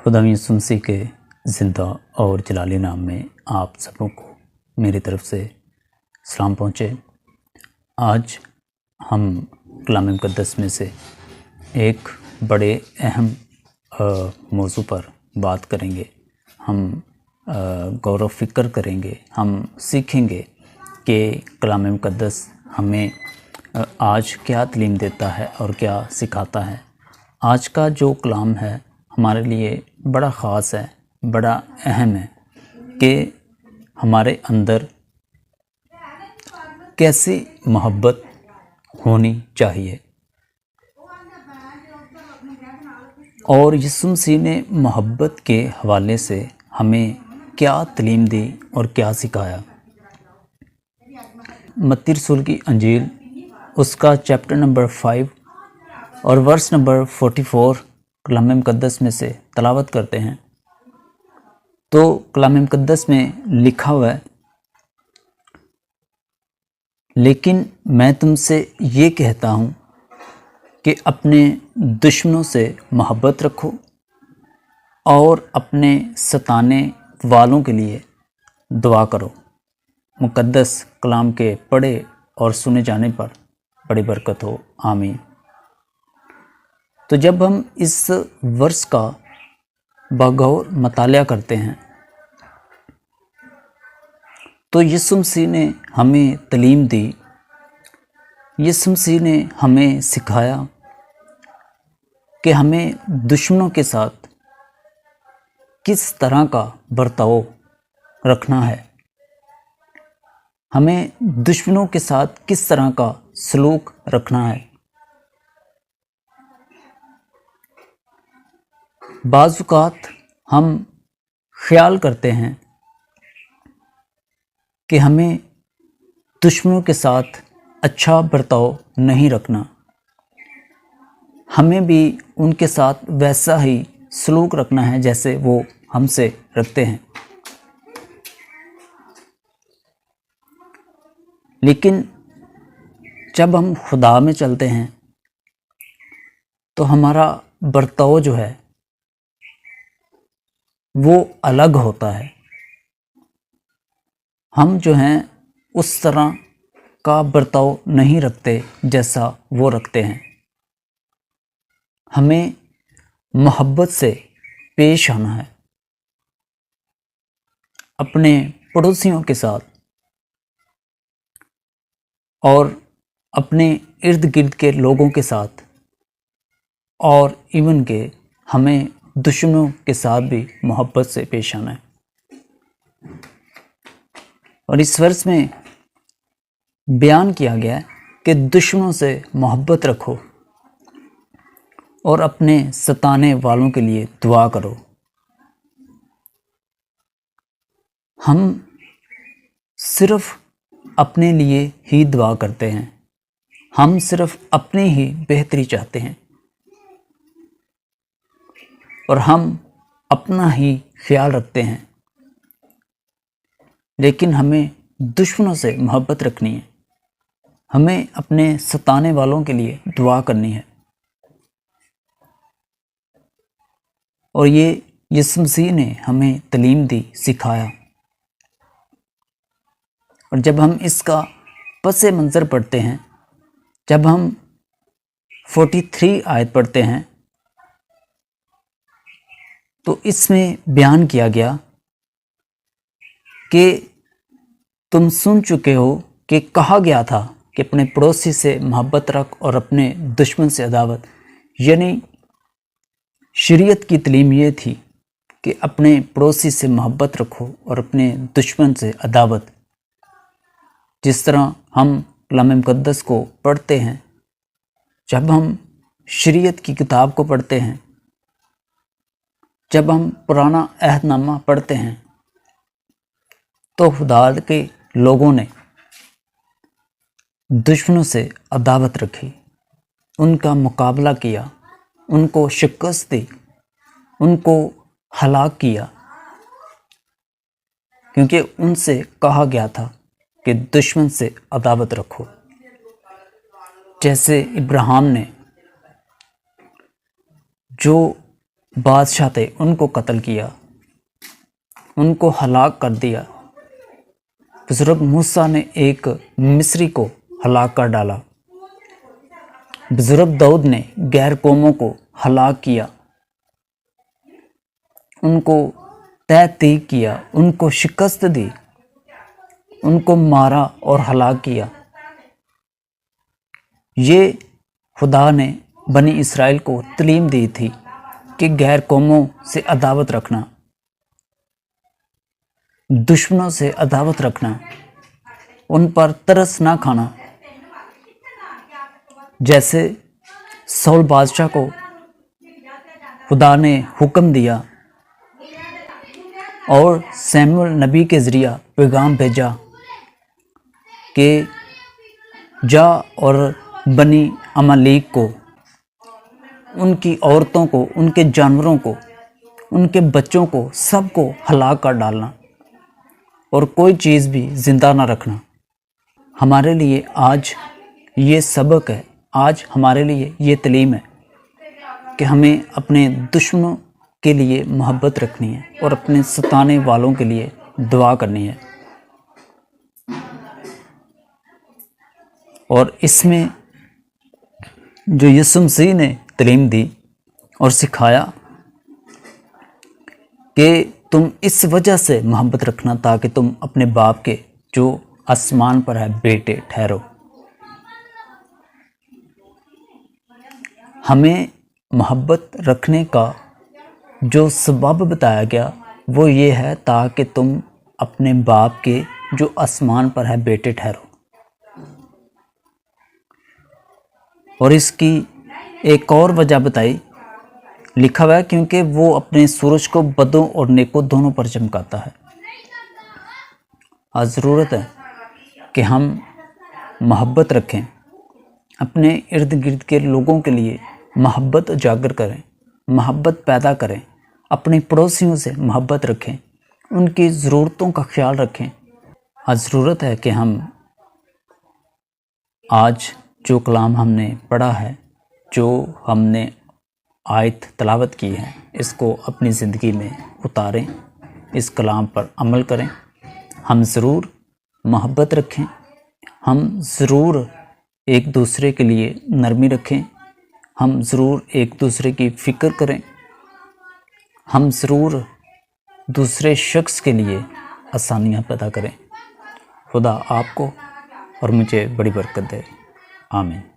खुदा यीशु मसीह के ज़िंदा और जलाली नाम में आप सबों को मेरी तरफ से सलाम पहुँचे। आज हम कलाम मुक़द्दस में से एक बड़े अहम मौजू पर बात करेंगे। हम गौर व फिक्र करेंगे, हम सीखेंगे कि कलाम मुक़द्दस हमें आज क्या तालीम देता है और क्या सिखाता है। आज का जो कलाम है हमारे लिए बड़ा ख़ास है, बड़ा अहम है कि हमारे अंदर कैसी मोहब्बत होनी चाहिए। और यीशु मसीह ने मोहब्बत के हवाले से हमें क्या तालीम दी और क्या सिखाया। मत्ती रसूल की अंजील उसका चैप्टर नंबर 5 और वर्स नंबर 44 कलाम मुक़द्दस में से तलावत करते हैं तो कलाम मुक़द्दस में लिखा हुआ है, लेकिन मैं तुमसे ये कहता हूँ कि अपने दुश्मनों से मोहब्बत रखो और अपने सताने वालों के लिए दुआ करो। मुक़द्दस कलाम के पढ़े और सुने जाने पर बड़ी बरकत हो। आमीन। तो जब हम इस वर्ष का बगौर मतालिया करते हैं तो यीशु मसीह ने हमें तालीम दी, यीशु मसीह ने हमें सिखाया कि हमें दुश्मनों के साथ किस तरह का बर्ताव रखना है, हमें दुश्मनों के साथ किस तरह का सलूक रखना है। बाज़ औक़ात हम ख्याल करते हैं कि हमें दुश्मनों के साथ अच्छा बर्ताव नहीं रखना, हमें भी उनके साथ वैसा ही सलूक रखना है जैसे वो हमसे रखते हैं। लेकिन जब हम खुदा में चलते हैं तो हमारा बर्ताव जो है वो अलग होता है। हम जो हैं उस तरह का बर्ताव नहीं रखते जैसा वो रखते हैं। हमें मोहब्बत से पेश आना है अपने पड़ोसियों के साथ और अपने इर्द गिर्द के लोगों के साथ, और इवन के हमें दुश्मनों के साथ भी मोहब्बत से पेश आना है। और इस वर्ष में बयान किया गया है कि दुश्मनों से मोहब्बत रखो और अपने सताने वालों के लिए दुआ करो। हम सिर्फ अपने लिए ही दुआ करते हैं, हम सिर्फ अपनी ही बेहतरी चाहते हैं और हम अपना ही ख्याल रखते हैं। लेकिन हमें दुश्मनों से मोहब्बत रखनी है, हमें अपने सताने वालों के लिए दुआ करनी है। और ये यीशु मसीह ने हमें तालीम दी, सिखाया। और जब हम इसका पस मंज़र पढ़ते हैं, जब हम 43 आयत पढ़ते हैं तो इसमें बयान किया गया कि तुम सुन चुके हो कि कहा गया था कि अपने पड़ोसी से मोहब्बत रख और अपने दुश्मन से अदावत। यानी शरीयत की तालीम ये थी कि अपने पड़ोसी से मोहब्बत रखो और अपने दुश्मन से अदावत। जिस तरह हम कलाम मुक़द्दस को पढ़ते हैं, जब हम शरीयत की किताब को पढ़ते हैं, जब हम पुराना अहदनामा पढ़ते हैं तो खुदा के लोगों ने दुश्मनों से अदावत रखी, उनका मुकाबला किया, उनको शिकस्त दी, उनको हलाक किया, क्योंकि उनसे कहा गया था कि दुश्मन से अदावत रखो। जैसे इब्राहिम ने जो بادشاہ تھے ان کو قتل کیا، ان کو ہلاک کر دیا۔ بزرگ موسیٰ نے ایک مصری کو ہلاک کر ڈالا۔ بزرگ داؤد نے غیر قوموں کو ہلاک کیا، ان کو تہذیب کیا، ان کو شکست دی، ان کو مارا اور ہلاک کیا۔ یہ خدا نے بنی اسرائیل کو تعلیم دی تھی کہ غیر قوموں سے عداوت رکھنا، دشمنوں سے عداوت رکھنا، ان پر ترس نہ کھانا۔ جیسے سول بادشاہ کو خدا نے حکم دیا اور سیموئیل نبی کے ذریعہ پیغام بھیجا کہ جا اور بنی عمالیق کو، ان کی عورتوں کو، ان کے جانوروں کو، ان کے بچوں کو، سب کو ہلاک کر ڈالنا اور کوئی چیز بھی زندہ نہ رکھنا۔ ہمارے لیے آج یہ سبق ہے، آج ہمارے لیے یہ تعلیم ہے کہ ہمیں اپنے دشمنوں کے لیے محبت رکھنی ہے اور اپنے ستانے والوں کے لیے دعا کرنی ہے۔ اور اس میں جو یسوع مسیح نے تعلیم دی اور سکھایا کہ تم اس وجہ سے محبت رکھنا تاکہ تم اپنے باپ کے جو آسمان پر ہے بیٹے ٹھہرو۔ ہمیں محبت رکھنے کا جو سبب بتایا گیا وہ یہ ہے تاکہ تم اپنے باپ کے جو آسمان پر ہے بیٹے ٹھہرو۔ اور اس کی ایک اور وجہ بتائی، لکھا ہوا ہے کیونکہ وہ اپنے سورج کو بدوں اور نیکوں دونوں پر چمکاتا ہے۔ آج ضرورت ہے کہ ہم محبت رکھیں، اپنے ارد گرد کے لوگوں کے لیے محبت اجاگر کریں، محبت پیدا کریں، اپنے پڑوسیوں سے محبت رکھیں، ان کی ضرورتوں کا خیال رکھیں۔ آج ضرورت ہے کہ ہم آج جو کلام ہم نے پڑھا ہے، جو ہم نے آیت تلاوت کی ہے، اس کو اپنی زندگی میں اتاریں، اس کلام پر عمل کریں۔ ہم ضرور محبت رکھیں، ہم ضرور ایک دوسرے کے لیے نرمی رکھیں، ہم ضرور ایک دوسرے کی فکر کریں، ہم ضرور دوسرے شخص کے لیے آسانیاں پیدا کریں۔ خدا آپ کو اور مجھے بڑی برکت دے۔ آمین۔